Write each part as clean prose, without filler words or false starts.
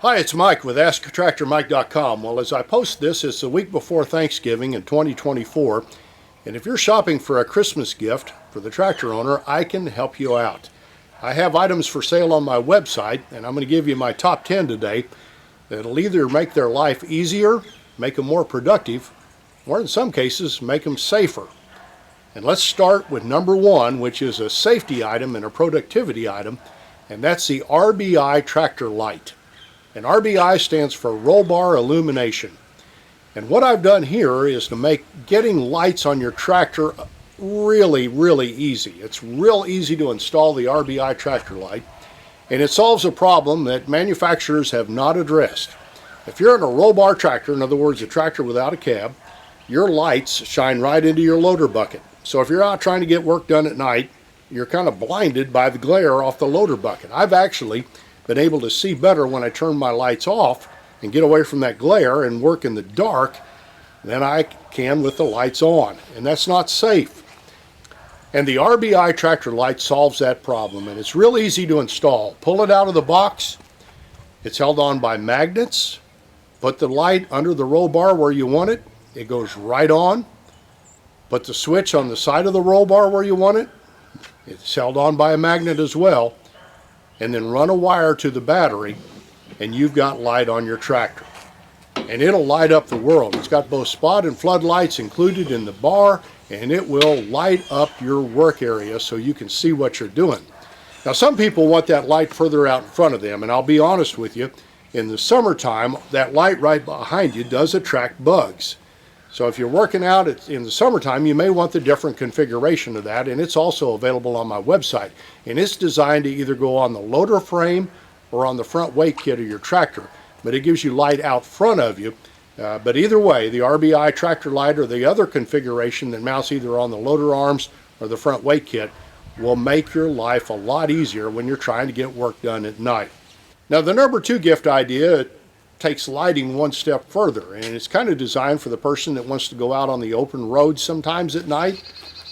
Hi, it's Mike with AskTractorMike.com. Well, as I post this, it's the week before Thanksgiving in 2024, and if you're shopping for a Christmas gift for the tractor owner, I can help you out. I have items for sale on my website, and I'm going to give you my top 10 today that'll either make their life easier, make them more productive, or in some cases, make them safer. And let's start with number one, which is a safety item and a productivity item, and that's the RBI tractor light. And RBI stands for Roll Bar Illumination. And what I've done here is to make getting lights on your tractor really easy. It's real easy to install the RBI tractor light, and it solves a problem that manufacturers have not addressed. If you're in a roll bar tractor, in other words, a tractor without a cab, your lights shine right into your loader bucket. So if you're out trying to get work done at night, you're kind of blinded by the glare off the loader bucket. I've actually been able to see better when I turn my lights off and get away from that glare and work in the dark than I can with the lights on, and that's not safe. And the RBI tractor light solves that problem, and it's real easy to install. Pull it out of the box, it's held on by magnets, put the light under the roll bar where you want it, it goes right on. Put the switch on the side of the roll bar where you want it, it's held on by a magnet as well, and then run a wire to the battery, and you've got light on your tractor. And it'll light up the world. It's got both spot and flood lights included in the bar, and it will light up your work area so you can see what you're doing. Now, some people want that light further out in front of them, and I'll be honest with you, in the summertime, that light right behind you does attract bugs. So if you're working out in the summertime, you may want the different configuration of that, and it's also available on my website. And it's designed to either go on the loader frame or on the front weight kit of your tractor, but it gives you light out front of you. But either way, the RBI tractor light or the other configuration that mounts either on the loader arms or the front weight kit will make your life a lot easier when you're trying to get work done at night. Now, the number two gift idea takes lighting one step further, and it's kind of designed for the person that wants to go out on the open road sometimes at night,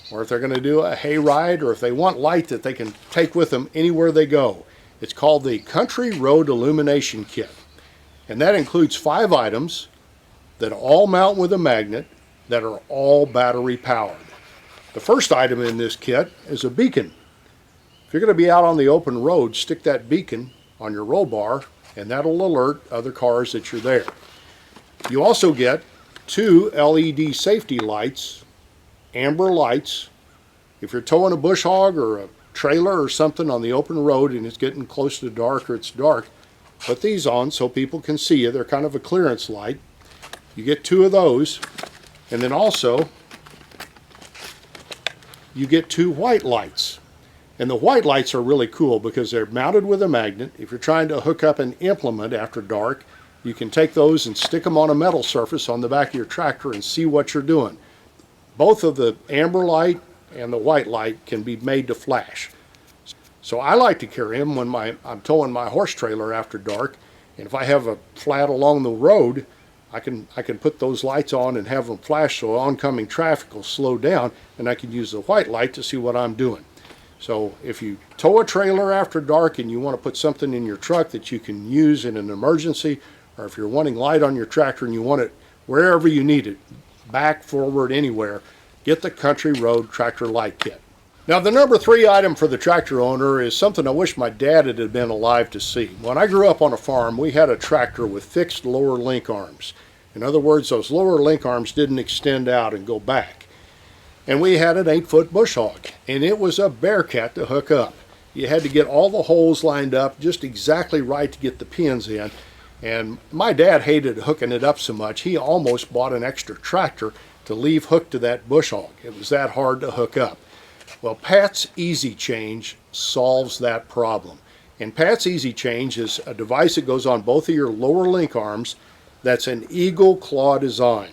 or if they're going to do a hayride, or if they want light that they can take with them anywhere they go. It's called the Country Road Illumination Kit, and that includes 5 items that all mount with a magnet that are all battery powered. The first item in this kit is a beacon. If you're going to be out on the open road, stick that beacon on your roll bar, and that'll alert other cars that you're there. You also get 2 LED safety lights, amber lights. If you're towing a bush hog or a trailer or something on the open road and it's getting close to dark or it's dark, put these on so people can see you. They're kind of a clearance light. You get 2 of those, and then also you get 2 white lights. And the white lights are really cool because they're mounted with a magnet. If you're trying to hook up an implement after dark, you can take those and stick them on a metal surface on the back of your tractor and see what you're doing. Both of the amber light and the white light can be made to flash. So I like to carry them when I'm towing my horse trailer after dark, and if I have a flat along the road, I can put those lights on and have them flash so oncoming traffic will slow down, and I can use the white light to see what I'm doing. So if you tow a trailer after dark and you want to put something in your truck that you can use in an emergency, or if you're wanting light on your tractor and you want it wherever you need it, back, forward, anywhere, get the Country Road Tractor Light Kit. Now, the number 3 item for the tractor owner is something I wish my dad had been alive to see. When I grew up on a farm, we had a tractor with fixed lower link arms. In other words, those lower link arms didn't extend out and go back. And we had an 8-foot bush hog, and it was a bearcat to hook up. You had to get all the holes lined up just exactly right to get the pins in. And my dad hated hooking it up so much, he almost bought an extra tractor to leave hooked to that bush hog. It was that hard to hook up. Well, Pat's Easy Change solves that problem. And Pat's Easy Change is a device that goes on both of your lower link arms that's an eagle claw design.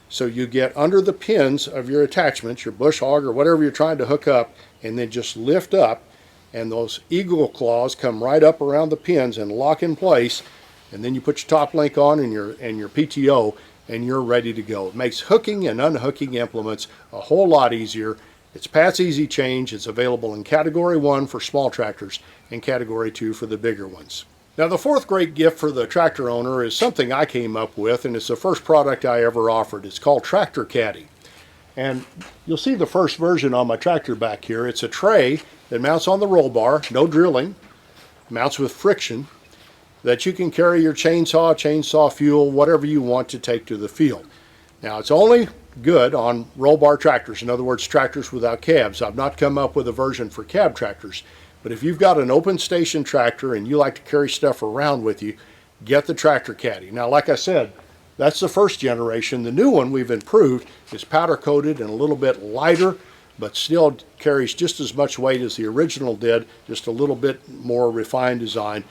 So you get under the pins of your attachments, your bush hog or whatever you're trying to hook up, and then just lift up, and those eagle claws come right up around the pins and lock in place, and then you put your top link on and your PTO, and you're ready to go. It makes hooking and unhooking implements a whole lot easier. It's Pat's Easy Change. It's available in Category 1 for small tractors and Category 2 for the bigger ones. Now the fourth great gift for the tractor owner is something I came up with, and it's the first product I ever offered. It's called Tractor Caddy. And you'll see the first version on my tractor back here. It's a tray that mounts on the roll bar, no drilling, mounts with friction, that you can carry your chainsaw fuel, whatever you want to take to the field. Now it's only good on roll bar tractors, in other words tractors without cabs. I've not come up with a version for cab tractors, but if you've got an open station tractor and you like to carry stuff around with you, get the Tractor Caddy. Now like I said, that's the first generation. The new one we've improved is powder coated and a little bit lighter, but still carries just as much weight as the original did, just a little bit more refined design,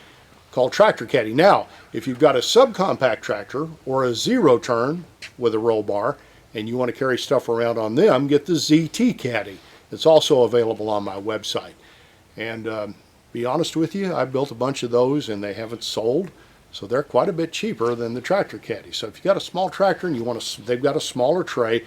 called Tractor Caddy. Now, if you've got a subcompact tractor or a zero turn with a roll bar and you want to carry stuff around on them, get the ZT Caddy. It's also available on my website. And be honest with you, I built a bunch of those and they haven't sold, so they're quite a bit cheaper than the Tractor Caddy. So if you've got a small tractor and you want to, they've got a smaller tray,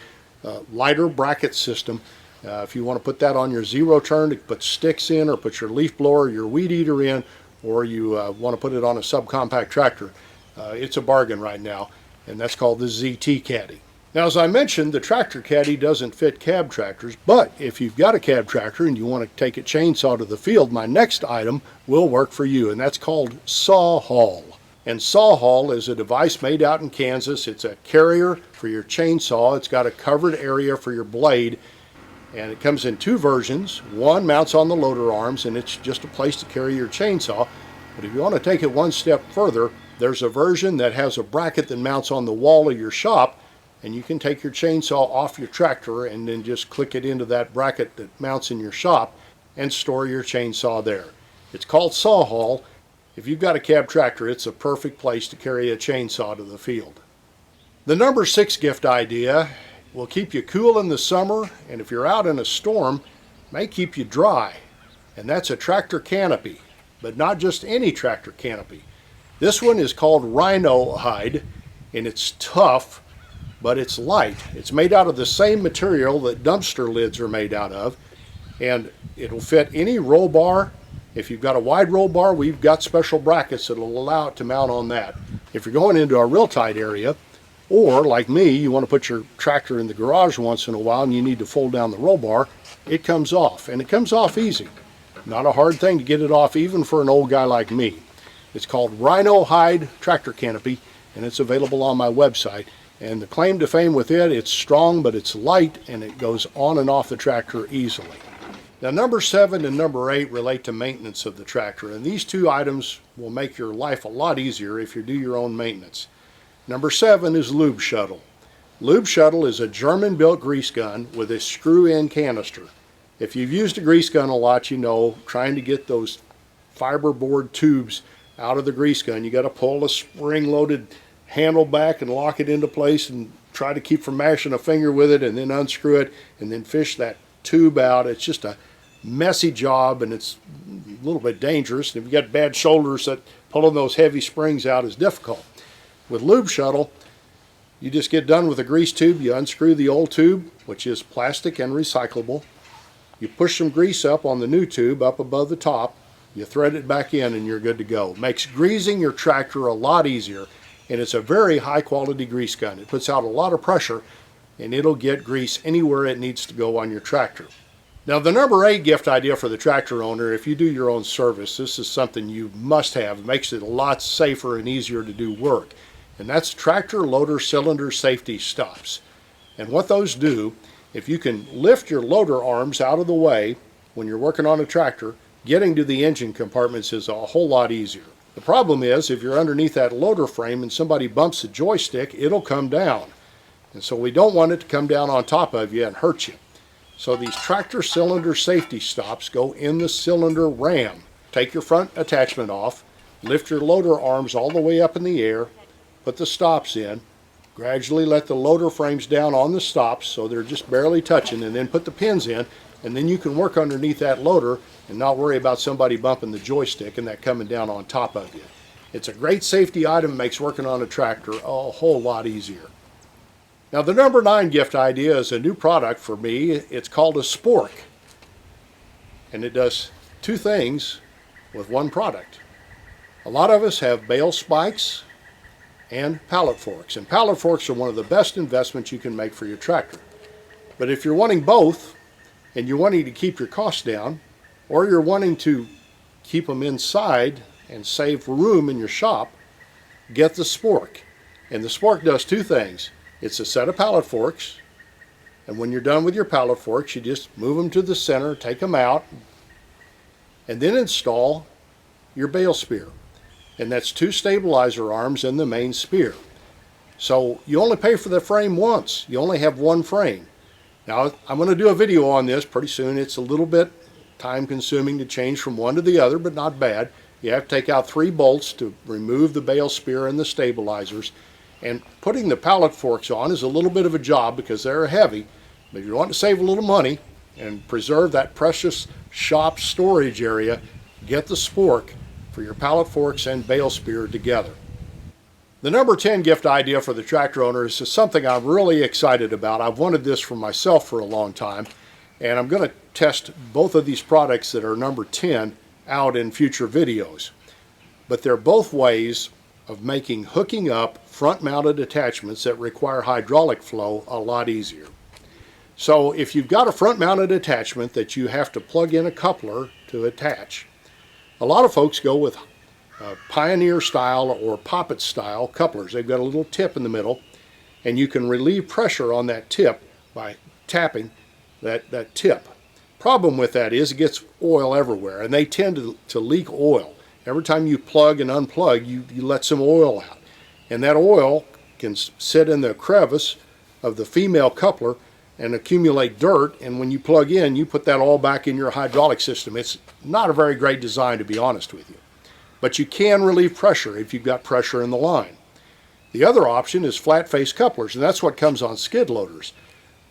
lighter bracket system. If you want to put that on your zero turn to put sticks in, or put your leaf blower, your weed eater in, or you want to put it on a subcompact tractor, it's a bargain right now, and that's called the ZT Caddy. Now, as I mentioned, the Tractor Caddy doesn't fit cab tractors, but if you've got a cab tractor and you want to take a chainsaw to the field, my next item will work for you, and that's called SawHaul. And SawHaul is a device made out in Kansas. It's a carrier for your chainsaw. It's got a covered area for your blade, and it comes in two versions. One mounts on the loader arms, and it's just a place to carry your chainsaw. But if you want to take it one step further, there's a version that has a bracket that mounts on the wall of your shop, and you can take your chainsaw off your tractor and then just click it into that bracket that mounts in your shop and store your chainsaw there. It's called SawHaul. If you've got a cab tractor, it's a perfect place to carry a chainsaw to the field. The number 6 gift idea will keep you cool in the summer, and if you're out in a storm, may keep you dry. And that's a tractor canopy, but not just any tractor canopy. This one is called Rhinohide, and it's tough, but it's light. It's made out of the same material that dumpster lids are made out of, and it'll fit any roll bar. If you've got a wide roll bar, we've got special brackets that'll allow it to mount on that. If you're going into a real tight area, or like me, you want to put your tractor in the garage once in a while and you need to fold down the roll bar, it comes off, and it comes off easy. Not a hard thing to get it off, even for an old guy like me. It's called Rhinohide Tractor Canopy, and it's available on my website. And the claim to fame with it, it's strong, but it's light, and it goes on and off the tractor easily. Now, number 7 and number 8 relate to maintenance of the tractor, and these two items will make your life a lot easier if you do your own maintenance. Number 7 is Lube Shuttle. Lube Shuttle is a German-built grease gun with a screw-in canister. If you've used a grease gun a lot, you know, trying to get those fiberboard tubes out of the grease gun, you got to pull a spring-loaded handle back and lock it into place and try to keep from mashing a finger with it, and then unscrew it and then fish that tube out. It's just a messy job, and it's a little bit dangerous. And if you've got bad shoulders, that pulling those heavy springs out is difficult. With Lube Shuttle, you just get done with a grease tube, you unscrew the old tube, which is plastic and recyclable. You push some grease up on the new tube up above the top, you thread it back in, and you're good to go. It makes greasing your tractor a lot easier. And it's a very high quality grease gun. It puts out a lot of pressure, and it'll get grease anywhere it needs to go on your tractor. Now, the number 8 gift idea for the tractor owner, if you do your own service, this is something you must have. It makes it a lot safer and easier to do work. And that's tractor loader cylinder safety stops. And what those do, if you can lift your loader arms out of the way when you're working on a tractor, getting to the engine compartments is a whole lot easier. The problem is, if you're underneath that loader frame and somebody bumps the joystick, it'll come down. And so we don't want it to come down on top of you and hurt you. So these tractor cylinder safety stops go in the cylinder ram. Take your front attachment off, lift your loader arms all the way up in the air, put the stops in, gradually let the loader frames down on the stops so they're just barely touching, and then put the pins in, and then you can work underneath that loader and not worry about somebody bumping the joystick and that coming down on top of you. It's a great safety item, makes working on a tractor a whole lot easier. Now, the number 9 gift idea is a new product for me. It's called a Spork, and it does 2 things with one product. A lot of us have bale spikes and pallet forks, and pallet forks are one of the best investments you can make for your tractor. But if you're wanting both, and you're wanting to keep your costs down, or you're wanting to keep them inside and save room in your shop, get the Spork. And the Spork does two things. It's a set of pallet forks, and when you're done with your pallet forks, you just move them to the center, take them out, and then install your bale spear. And that's 2 stabilizer arms in the main spear. So you only pay for the frame once. You only have one frame. Now, I'm going to do a video on this pretty soon. It's a little bit time consuming to change from one to the other, but not bad. You have to take out 3 bolts to remove the bale spear and the stabilizers. And putting the pallet forks on is a little bit of a job because they're heavy. But if you want to save a little money and preserve that precious shop storage area, get the Spork for your pallet forks and bale spear together. The number 10 gift idea for the tractor owner is something I'm really excited about. I've wanted this for myself for a long time, and I'm going to test both of these products that are number 10 out in future videos. But they're both ways of making hooking up front-mounted attachments that require hydraulic flow a lot easier. So if you've got a front-mounted attachment that you have to plug in a coupler to attach, a lot of folks go with Pioneer style or Poppet style couplers. They've got a little tip in the middle, and you can relieve pressure on that tip by tapping that tip. Problem with that is it gets oil everywhere, and they tend to leak oil. Every time you plug and unplug, you let some oil out. And that oil can sit in the crevice of the female coupler and accumulate dirt, and when you plug in, you put that all back in your hydraulic system. It's not a very great design, to be honest with you. But you can relieve pressure if you've got pressure in the line. The other option is flat face couplers, and that's what comes on skid loaders.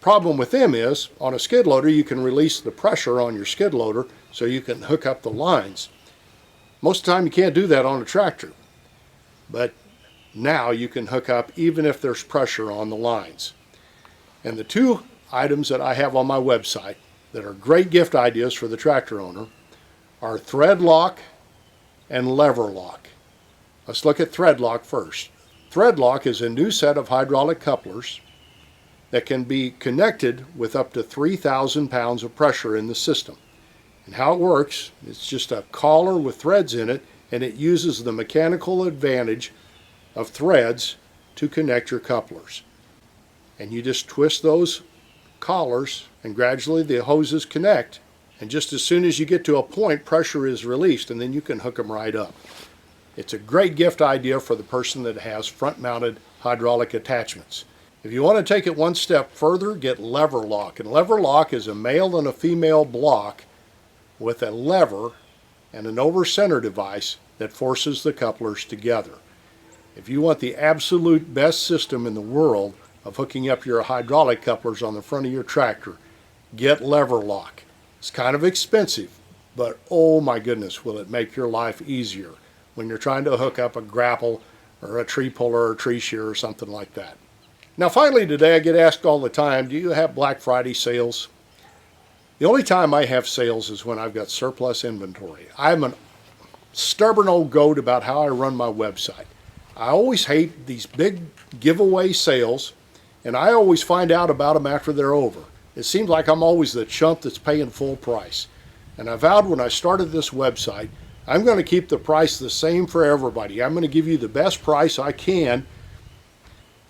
Problem with them is, on a skid loader, you can release the pressure on your skid loader so you can hook up the lines. Most of the time you can't do that on a tractor, but now you can hook up even if there's pressure on the lines. And the 2 items that I have on my website that are great gift ideas for the tractor owner are ThreadLock and LeverLock. Let's look at ThreadLock first. ThreadLock is a new set of hydraulic couplers that can be connected with up to 3,000 pounds of pressure in the system. And how it works, it's just a collar with threads in it, and it uses the mechanical advantage of threads to connect your couplers. And you just twist those collars, and gradually the hoses connect, and just as soon as you get to a point, pressure is released, and then you can hook them right up. It's a great gift idea for the person that has front-mounted hydraulic attachments. If you want to take it one step further, get LeverLock. And LeverLock is a male and a female block with a lever and an over-center device that forces the couplers together. If you want the absolute best system in the world of hooking up your hydraulic couplers on the front of your tractor, get LeverLock. It's kind of expensive, but oh my goodness, will it make your life easier when you're trying to hook up a grapple or a tree puller or a tree shear or something like that. Now finally today, I get asked all the time, do you have Black Friday sales? The only time I have sales is when I've got surplus inventory. I'm a stubborn old goat about how I run my website. I always hate these big giveaway sales, and I always find out about them after they're over. It seems like I'm always the chump that's paying full price. And I vowed when I started this website, I'm going to keep the price the same for everybody. I'm going to give you the best price I can,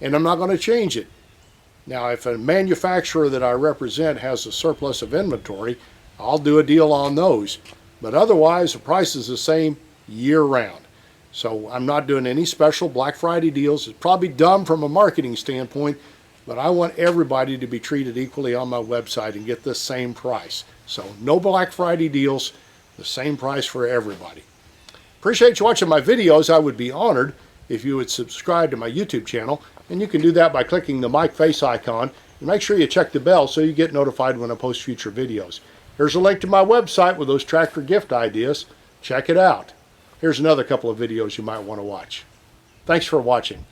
and I'm not going to change it. Now, if a manufacturer that I represent has a surplus of inventory, I'll do a deal on those. But otherwise, the price is the same year-round. So I'm not doing any special Black Friday deals. It's probably dumb from a marketing standpoint, but I want everybody to be treated equally on my website and get the same price. So no Black Friday deals, the same price for everybody. Appreciate you watching my videos. I would be honored if you would subscribe to my YouTube channel, and you can do that by clicking the mic face icon, and make sure you check the bell so you get notified when I post future videos. Here's a link to my website with those tractor gift ideas. Check it out. Here's another couple of videos you might want to watch. Thanks for watching.